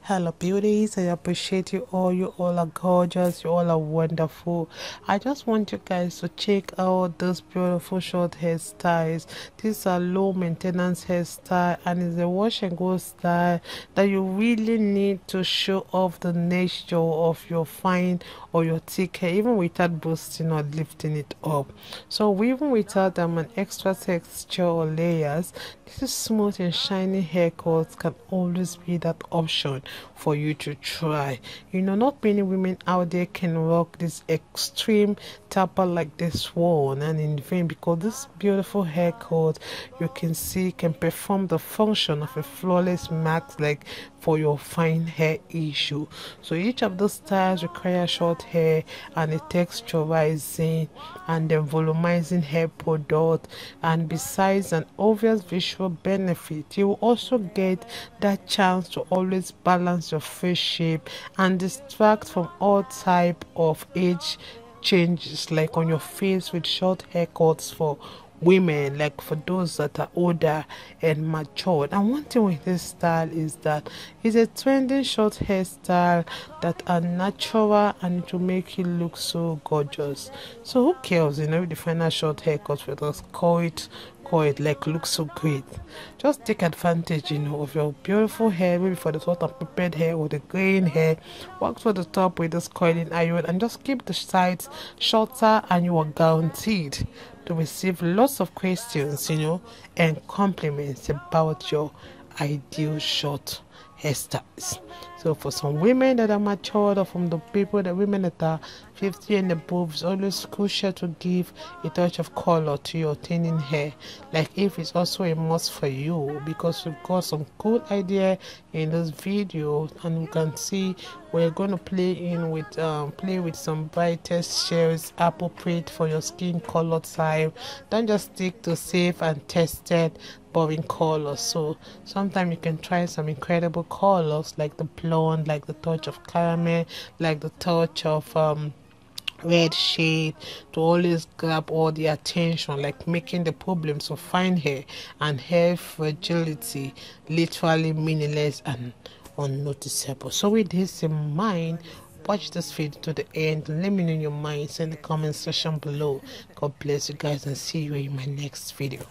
Hello beauties, I appreciate you all. You all are gorgeous, you all are wonderful. I just want you guys to check out those beautiful short hairstyles. These are low maintenance hairstyle and it's a wash and go style that you really need to show off the nature of your fine or your thick hair, even without boosting or lifting it up. So even without an extra texture or layers, this smooth and shiny haircuts can always be that option for you to try. You know, not many women out there can rock this extreme tapper like this one, and in vain, because this beautiful haircut you can see can perform the function of a flawless mask like for your fine hair issue. So each of those styles require short hair and a texturizing and then volumizing hair product, and besides an obvious visual benefit, you will also get that chance to always balance your face shape and distract from all type of age changes like on your face with short haircuts for women, like for those that are older and matured. And one thing with this style is that it's a trending short hairstyle that are natural and it will make you look so gorgeous. So who cares, you know, if the final short haircut with us, call it like looks so great. Just take advantage, you know, of your beautiful hair, maybe for the sort of prepared hair or the graying hair. Work for the top with this coiling iron and just keep the sides shorter, and you are guaranteed to receive lots of questions, you know, and compliments about your ideal short hairstyles. So for some women that are matured, or from the women that are 50 and above, it's always crucial to give a touch of color to your thinning hair, like if it's also a must for you, because we've got some cool idea in this video, and you can see we're going to play with some brightest shades appropriate for your skin color type. Don't just stick to safe and tested boring colors. So sometimes you can try some incredible colors like the blonde, like the touch of caramel, like the touch of red shade, to always grab all the attention, like making the problems of fine hair and hair fragility literally meaningless and unnoticeable. So with this in mind, watch this video to the end. Let me know your minds in the comment section below. God bless you guys, and see you in my next video.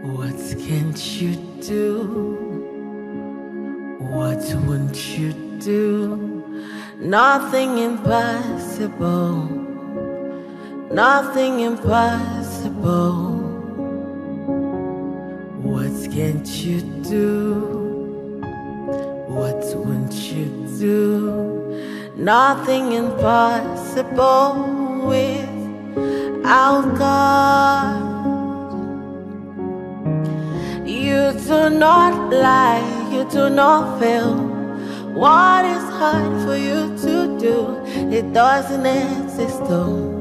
What can't you do? What won't you do? Nothing impossible. Nothing impossible. What can't you do? What won't you do? Nothing impossible without God. You do not lie, you do not fail. What is hard for you to do? It doesn't exist though.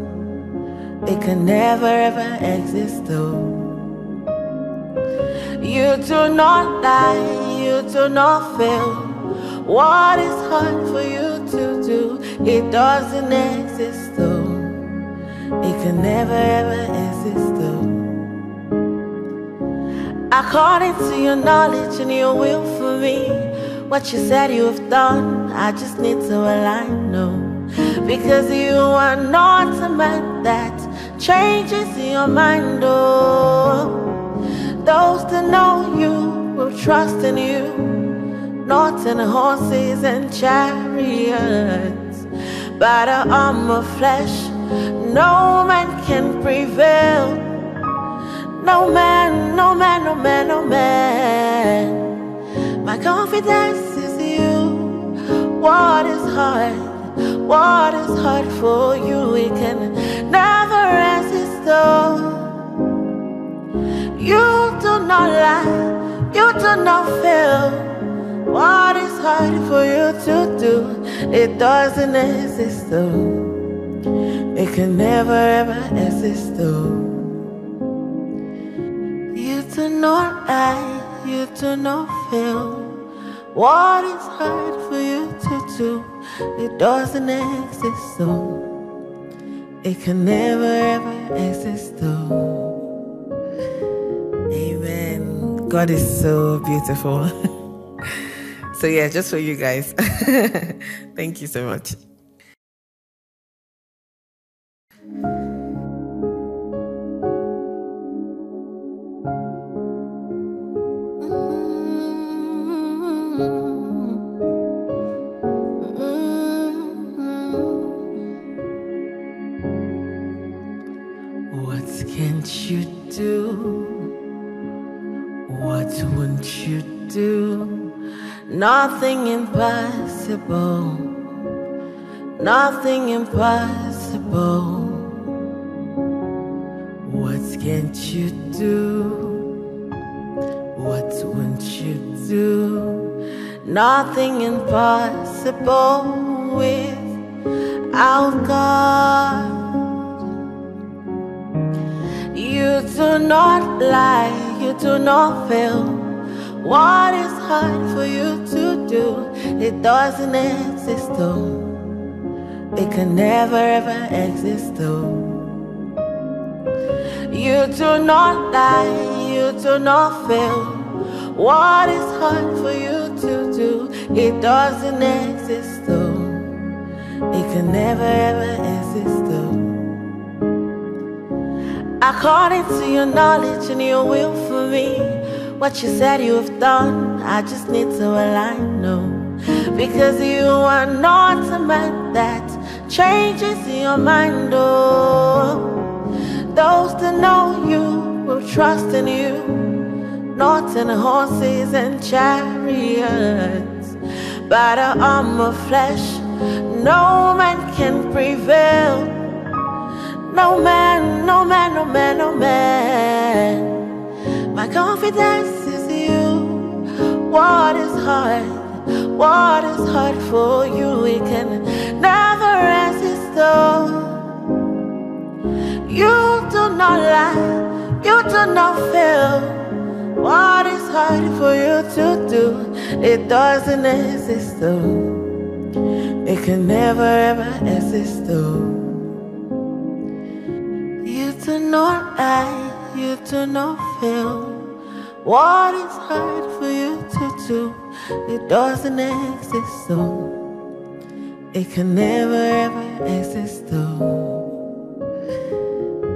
It can never ever exist though. You do not lie, you do not fail. What is hard for you to do? It doesn't exist though. It can never ever exist though. According to your knowledge and your will for me, what you said you have done, I just need to align, no. Because you are not a man that changes your mind, oh. Those that know you will trust in you, not in horses and chariots. By the arm of flesh, no man can prevail. No man, no man, no man, no man. My confidence is you. What is hard? What is hard for you? It can never resist though. You do not lie, you do not fail. What is hard for you to do? It doesn't exist though. It can never ever exist though. You do not lie, you do not feel what is hard for you to do. It doesn't exist though. It can never ever exist though. Amen. God is so beautiful. So yeah, just for you guys. Thank you so much. What can't you do? What won't you do? Nothing impossible. Nothing impossible. What can't you do? What won't you do? Nothing impossible without God. You do not lie, you do not fail. What is hard for you to do? It doesn't exist though. It can never ever exist though. You do not lie, you do not fail. What is hard for you to do? It doesn't exist though. It can never ever exist though. According to your knowledge and your will for me, what you said you have done, I just need to align, no. Because you are not a man that changes your mind, oh. Those that know you will trust in you, not in horses and chariots. By the arm of flesh, no man can prevail. No man, no man, no man, no man. My confidence is you. What is hard? What is hard for you? It can never resist though. You do not lie, you do not fail. What is hard for you to do? It doesn't exist though. It can never ever exist though. You do not lie, you do not fail. What is hard for you to do? It doesn't exist though. It can never ever exist though.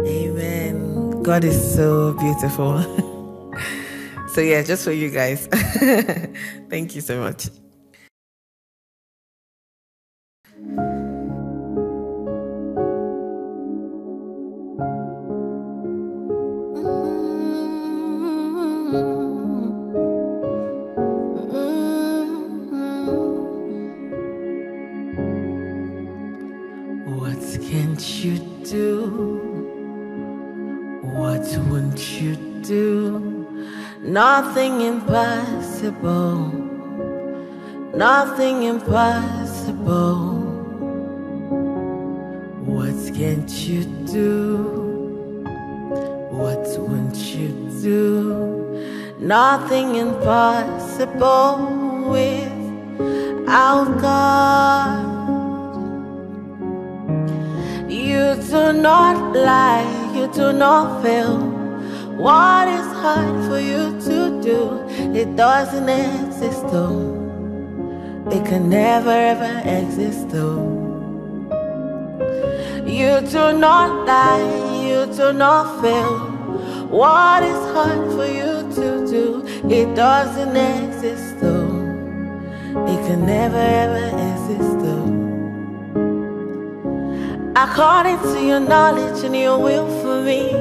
Amen. God is so beautiful. So yeah, just for you guys. Thank you so much. What can't you do? What won't you do? Nothing impossible. Nothing impossible. What can't you do? What won't you do? Nothing impossible without God. You do not lie, you do not fail. What is hard for you to do? It doesn't exist though. It can never ever exist though. You do not lie, you do not fail. What is hard for you to do? It doesn't exist though. It can never ever exist though. According to your knowledge and your will for me,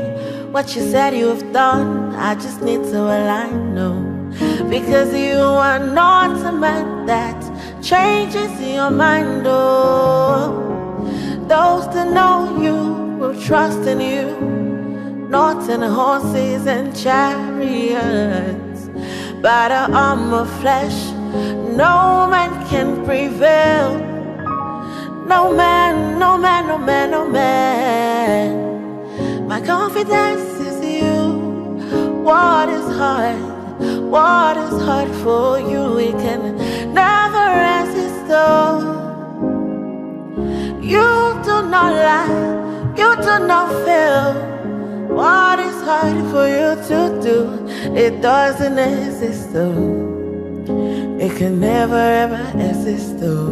what you said you have done, I just need to align, no. Because you are not a man that changes your mind, oh. Those that know you will trust in you, not in horses and chariots. By the arm of flesh, no man can prevail. No man, no man, no man, no man. My confidence is you. What is hard? What is hard for you, it can never resist though. You do not lie, you do not fail. What is hard for you to do, it doesn't exist though. It can never ever exist though.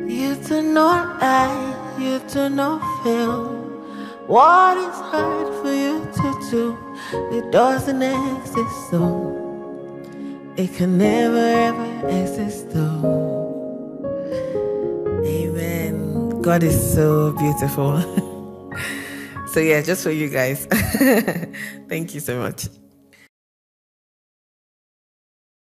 You do not lie, you do not fail. What is hard for you to do, it doesn't exist though. It can never ever exist though. Amen. God is so beautiful. So yeah, just for you guys. Thank you so much.